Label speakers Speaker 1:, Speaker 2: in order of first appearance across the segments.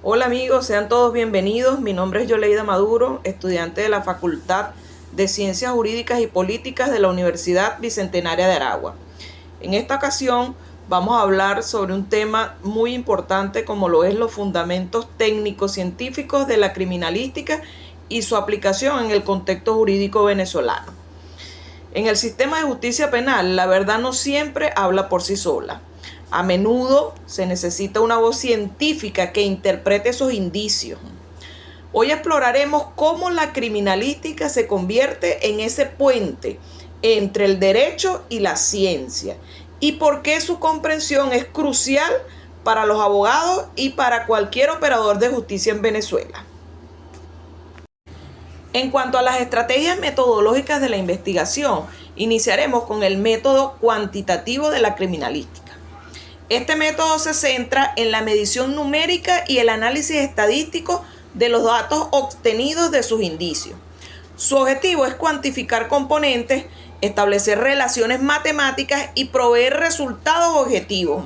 Speaker 1: Hola amigos, sean todos bienvenidos. Mi nombre es Yoleida Maduro, estudiante de la Facultad de Ciencias Jurídicas y Políticas de la Universidad Bicentenaria de Aragua. En esta ocasión vamos a hablar sobre un tema muy importante como lo es los fundamentos técnicos científicos de la criminalística y su aplicación en el contexto jurídico venezolano. En el sistema de justicia penal, la verdad no siempre habla por sí sola. A menudo se necesita una voz científica que interprete esos indicios. Hoy exploraremos cómo la criminalística se convierte en ese puente entre el derecho y la ciencia y por qué su comprensión es crucial para los abogados y para cualquier operador de justicia en Venezuela. En cuanto a las estrategias metodológicas de la investigación, iniciaremos con el método cuantitativo de la criminalística. Este método se centra en la medición numérica y el análisis estadístico de los datos obtenidos de sus indicios. Su objetivo es cuantificar componentes, establecer relaciones matemáticas y proveer resultados objetivos.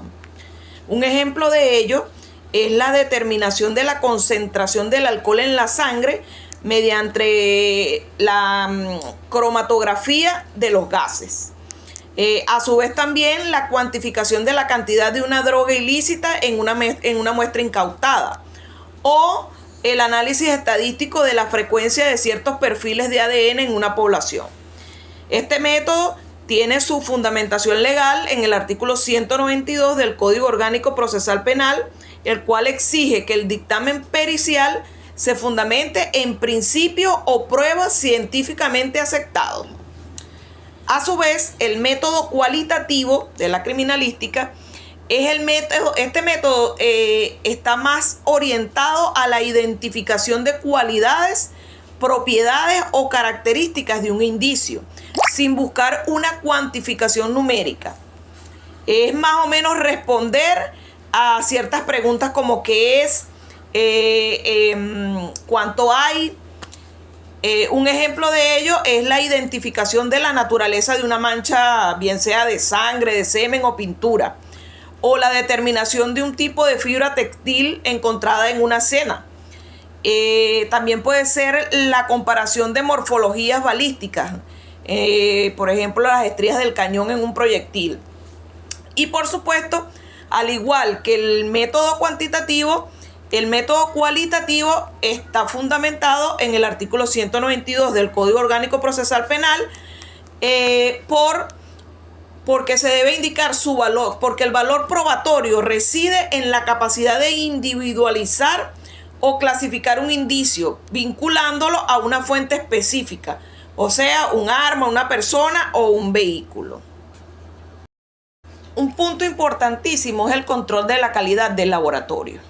Speaker 1: Un ejemplo de ello es la determinación de la concentración del alcohol en la sangre mediante la cromatografía de los gases. A su vez también la cuantificación de la cantidad de una droga ilícita en una muestra incautada, o el análisis estadístico de la frecuencia de ciertos perfiles de ADN en una población. Este método tiene su fundamentación legal en el artículo 192 del Código Orgánico Procesal Penal, el cual exige que el dictamen pericial se fundamente en principios o pruebas científicamente aceptados. A su vez, el método cualitativo de la criminalística es este método está más orientado a la identificación de cualidades, propiedades o características de un indicio, sin buscar una cuantificación numérica. Es más o menos responder a ciertas preguntas como qué es, cuánto hay. Un ejemplo de ello es la identificación de la naturaleza de una mancha, bien sea de sangre, de semen o pintura, o la determinación de un tipo de fibra textil encontrada en una escena. También puede ser la comparación de morfologías balísticas, por ejemplo, las estrías del cañón en un proyectil. Y por supuesto, al igual que el método cuantitativo, el método cualitativo está fundamentado en el artículo 192 del Código Orgánico Procesal Penal porque se debe indicar su valor, porque el valor probatorio reside en la capacidad de individualizar o clasificar un indicio, vinculándolo a una fuente específica, o sea, un arma, una persona o un vehículo. Un punto importantísimo es el control de la calidad del laboratorio.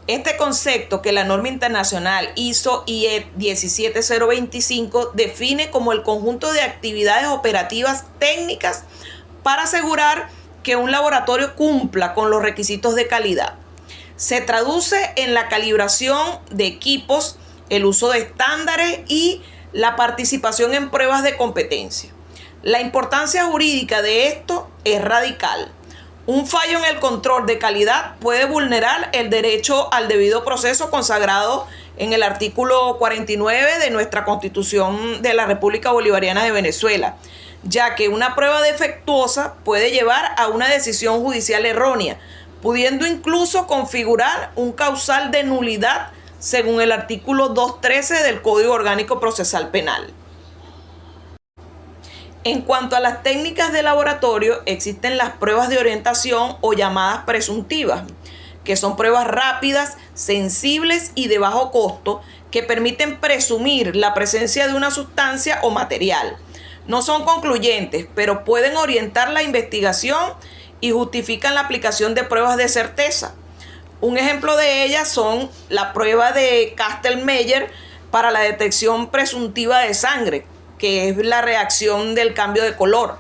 Speaker 1: Este concepto que la norma internacional ISO/IEC 17025 define como el conjunto de actividades operativas técnicas para asegurar que un laboratorio cumpla con los requisitos de calidad. Se traduce en la calibración de equipos, el uso de estándares y la participación en pruebas de competencia. La importancia jurídica de esto es radical. Un fallo en el control de calidad puede vulnerar el derecho al debido proceso consagrado en el artículo 49 de nuestra Constitución de la República Bolivariana de Venezuela, ya que una prueba defectuosa puede llevar a una decisión judicial errónea, pudiendo incluso configurar un causal de nulidad según el artículo 213 del Código Orgánico Procesal Penal. En cuanto a las técnicas de laboratorio, existen las pruebas de orientación o llamadas presuntivas, que son pruebas rápidas, sensibles y de bajo costo que permiten presumir la presencia de una sustancia o material. No son concluyentes, pero pueden orientar la investigación y justifican la aplicación de pruebas de certeza. Un ejemplo de ellas son la prueba de Kastle-Meyer para la detección presuntiva de sangre, que es la reacción del cambio de color.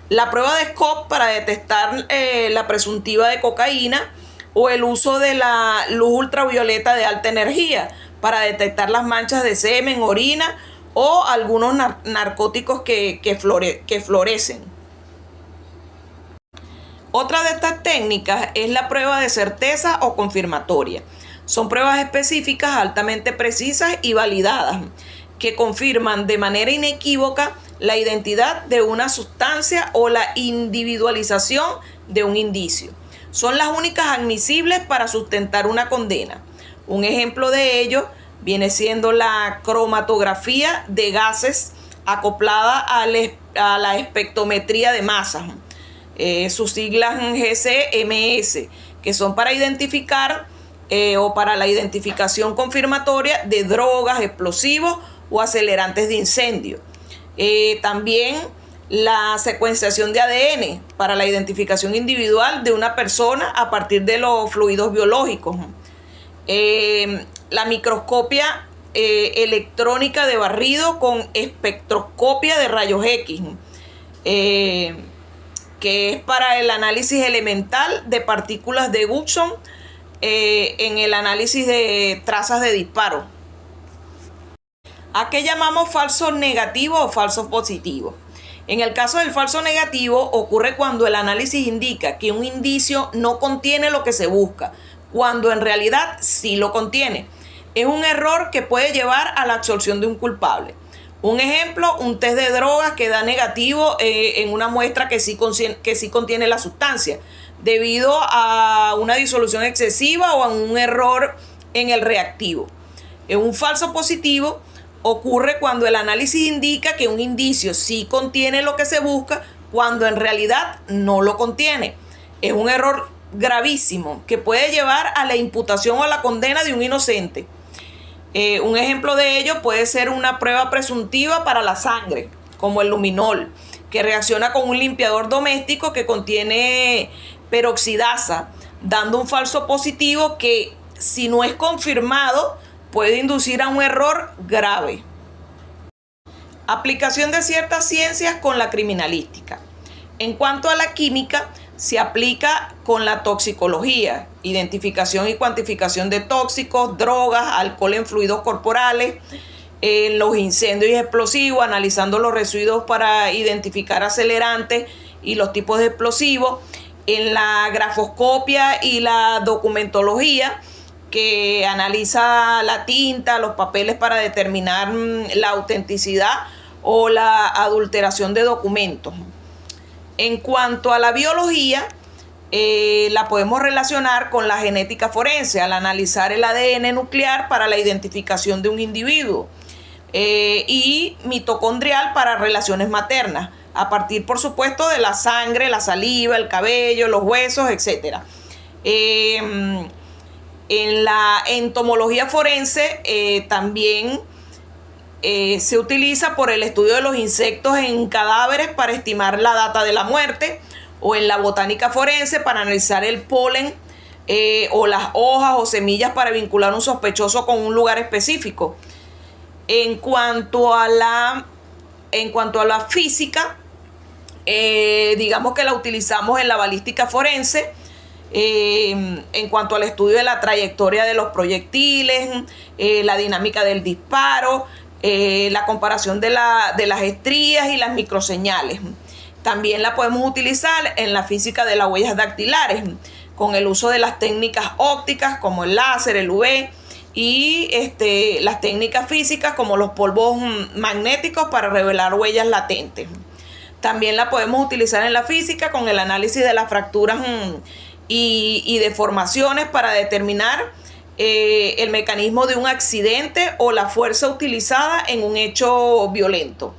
Speaker 1: La prueba de Scott para detectar la presuntiva de cocaína, o el uso de la luz ultravioleta de alta energía para detectar las manchas de semen, orina o algunos narcóticos que florecen. Otra de estas técnicas es la prueba de certeza o confirmatoria. Son pruebas específicas altamente precisas y validadas que confirman de manera inequívoca la identidad de una sustancia o la individualización de un indicio. Son las únicas admisibles para sustentar una condena. Un ejemplo de ello viene siendo la cromatografía de gases acoplada a la espectrometría de masas, sus siglas GCMS, que son para identificar o para la identificación confirmatoria de drogas, explosivos o acelerantes de incendio. También la secuenciación de ADN para la identificación individual de una persona a partir de los fluidos biológicos. La microscopia electrónica de barrido con espectroscopia de rayos X, que es para el análisis elemental de partículas de Guxon en el análisis de trazas de disparo. ¿A qué llamamos falso negativo o falso positivo? En el caso del falso negativo ocurre cuando el análisis indica que un indicio no contiene lo que se busca, cuando en realidad sí lo contiene. Es un error que puede llevar a la absorción de un culpable. Un ejemplo, un test de drogas que da negativo en una muestra que sí contiene la sustancia, debido a una disolución excesiva o a un error en el reactivo. Un falso positivo ocurre cuando el análisis indica que un indicio sí contiene lo que se busca, cuando en realidad no lo contiene. Es un error gravísimo que puede llevar a la imputación o a la condena de un inocente. Un ejemplo de ello puede ser una prueba presuntiva para la sangre, como el luminol, que reacciona con un limpiador doméstico que contiene peroxidasa, dando un falso positivo que, si no es confirmado, puede inducir a un error grave. Aplicación de ciertas ciencias con la criminalística. En cuanto a la química, se aplica con la toxicología, identificación y cuantificación de tóxicos, drogas, alcohol en fluidos corporales, en los incendios y explosivos, analizando los residuos para identificar acelerantes y los tipos de explosivos, en la grafoscopia y la documentología, que analiza la tinta, los papeles para determinar la autenticidad o la adulteración de documentos. En cuanto a la biología, la podemos relacionar con la genética forense al analizar el ADN nuclear para la identificación de un individuo y mitocondrial para relaciones maternas, a partir, por supuesto, de la sangre, la saliva, el cabello, los huesos, etc. En la entomología forense también se utiliza por el estudio de los insectos en cadáveres para estimar la data de la muerte, o en la botánica forense para analizar el polen o las hojas o semillas para vincular un sospechoso con un lugar específico. En cuanto a la física, digamos que la utilizamos en la balística forense, en cuanto al estudio de la trayectoria de los proyectiles, la dinámica del disparo, la comparación de las estrías y las microseñales. También la podemos utilizar en la física de las huellas dactilares, con el uso de las técnicas ópticas como el láser, el UV, y las técnicas físicas como los polvos magnéticos para revelar huellas latentes. También la podemos utilizar en la física con el análisis de las fracturas y deformaciones para determinar el mecanismo de un accidente o la fuerza utilizada en un hecho violento.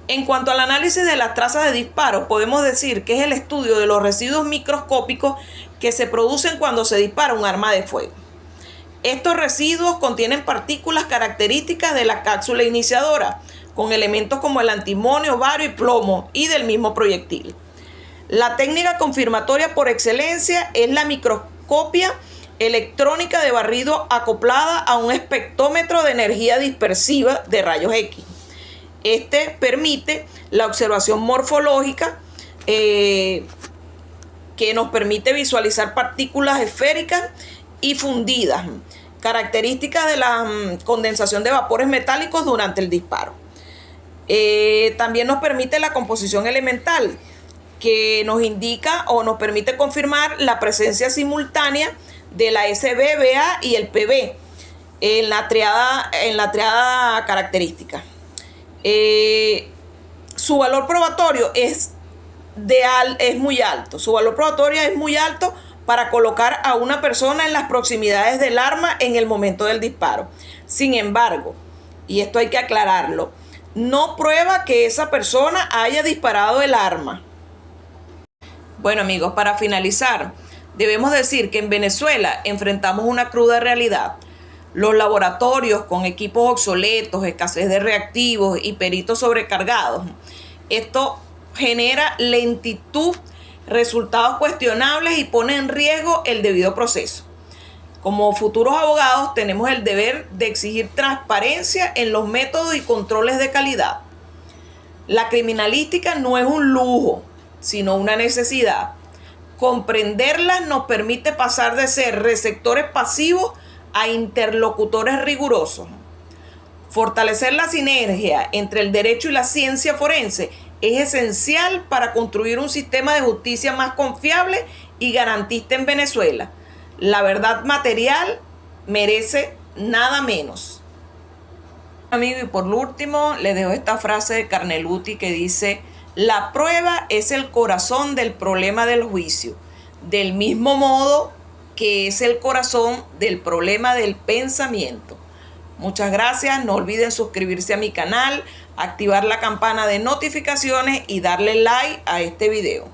Speaker 1: En cuanto al análisis de las trazas de disparo, podemos decir que es el estudio de los residuos microscópicos que se producen cuando se dispara un arma de fuego. Estos residuos contienen partículas características de la cápsula iniciadora, con elementos como el antimonio, bario y plomo, y del mismo proyectil. La técnica confirmatoria por excelencia es la microscopia electrónica de barrido acoplada a un espectrómetro de energía dispersiva de rayos X. Permite la observación morfológica que nos permite visualizar partículas esféricas y fundidas, características de la condensación de vapores metálicos durante el disparo. También nos permite la composición elemental, que nos indica o nos permite confirmar la presencia simultánea de la SBBA y el PB en la triada característica. Su valor probatorio es muy alto. Su valor probatorio es muy alto para colocar a una persona en las proximidades del arma en el momento del disparo. Sin embargo, y esto hay que aclararlo, no prueba que esa persona haya disparado el arma. Bueno, amigos, para finalizar, debemos decir que en Venezuela enfrentamos una cruda realidad. Los laboratorios con equipos obsoletos, escasez de reactivos y peritos sobrecargados. Esto genera lentitud, resultados cuestionables y pone en riesgo el debido proceso. Como futuros abogados tenemos el deber de exigir transparencia en los métodos y controles de calidad. La criminalística no es un lujo, sino una necesidad. Comprenderlas nos permite pasar de ser receptores pasivos a interlocutores rigurosos. Fortalecer la sinergia entre el derecho y la ciencia forense es esencial para construir un sistema de justicia más confiable y garantista en Venezuela. La verdad material merece nada menos. Amigo, y por último, les dejo esta frase de Carneluti que dice: la prueba es el corazón del problema del juicio, del mismo modo que es el corazón del problema del pensamiento. Muchas gracias, no olviden suscribirse a mi canal, activar la campana de notificaciones y darle like a este video.